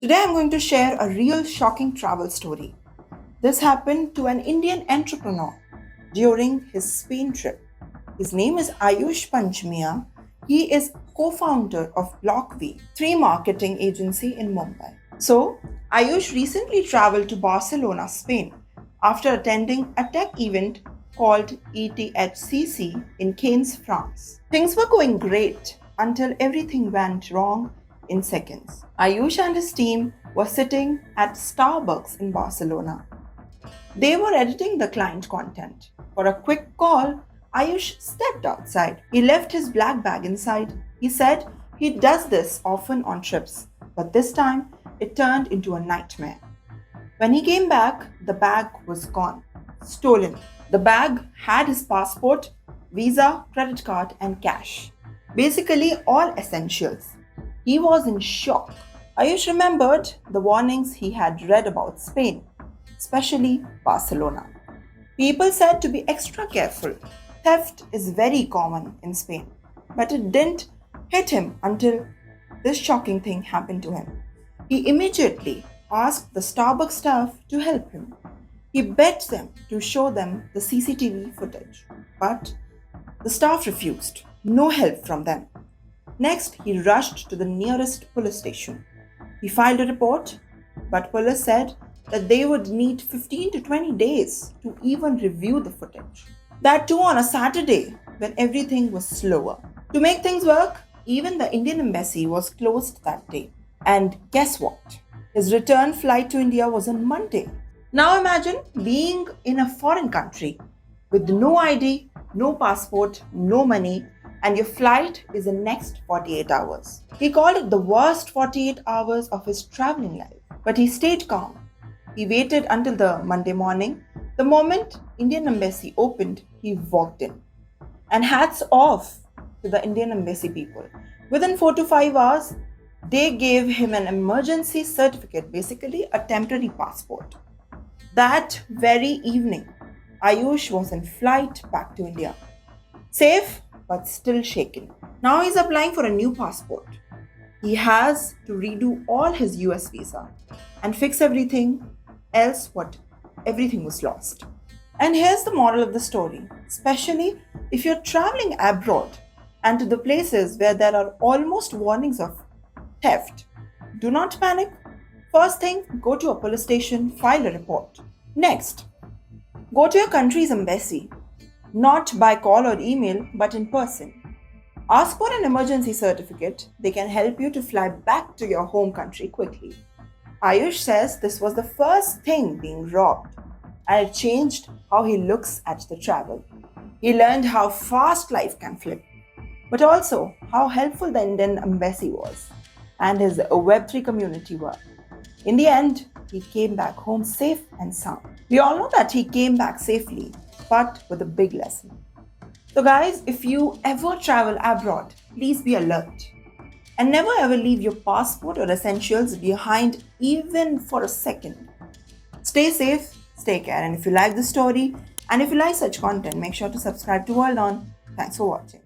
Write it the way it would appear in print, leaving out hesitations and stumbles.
Today I'm going to share a real shocking travel story. This happened to an Indian entrepreneur during his Spain trip. His name is Ayush Panchmiya. He is co-founder of Blockv, 3 marketing agency in Mumbai. So, Ayush recently traveled to Barcelona, Spain after attending a tech event called ETHCC in Cannes, France. Things were going great until everything went wrong in seconds. Ayush and his team were sitting at Starbucks in Barcelona. They were editing the client content. For a quick call, Ayush stepped outside. He left his black bag inside. He said he does this often on trips, but this time it turned into a nightmare. When he came back, the bag was gone, stolen. The bag had his passport, visa, credit card, and cash. Basically, all essentials. He was in shock. Ayush remembered the warnings he had read about Spain, especially Barcelona. People said to be extra careful. Theft is very common in Spain, but it didn't hit him until this shocking thing happened to him. He immediately asked the Starbucks staff to help him. He begged them to show them the CCTV footage, but the staff refused. No help from them. Next, he rushed to the nearest police station. He filed a report, but police said that they would need 15 to 20 days to even review the footage. That too on a Saturday when everything was slower. To make things work, even the Indian embassy was closed that day. And guess what? His return flight to India was on Monday. Now imagine being in a foreign country with no ID, no passport, no money, and your flight is the next 48 hours. He called it the worst 48 hours of his traveling life, but he stayed calm. He waited until the Monday morning. The moment Indian embassy opened, he walked in. And hats off to the Indian embassy people. Within 4 to 5 hours, they gave him an emergency certificate, basically a temporary passport. That very evening, Ayush was in flight back to India. Safe, but still shaken. Now he's applying for a new passport. He has to redo all his US visa and fix everything else everything was lost. And here's the moral of the story, especially if you're traveling abroad and to the places where there are almost warnings of theft. Do not panic. First thing, go to a police station, file a report. Next, go to your country's embassy, not by call or email, but in person. Ask for an emergency certificate. They can help you to fly back to your home country quickly. Ayush says this was the first thing being robbed, and it changed how he looks at the travel. He learned how fast life can flip, but also how helpful the Indian embassy was and his Web3 community were. In the end, he came back home safe and sound. We all know that he came back safely, but with a big lesson. So guys, if you ever travel abroad, please be alert. And never ever leave your passport or essentials behind even for a second. Stay safe, stay care. And if you like this story and if you like such content, make sure to subscribe to World On. Thanks for watching.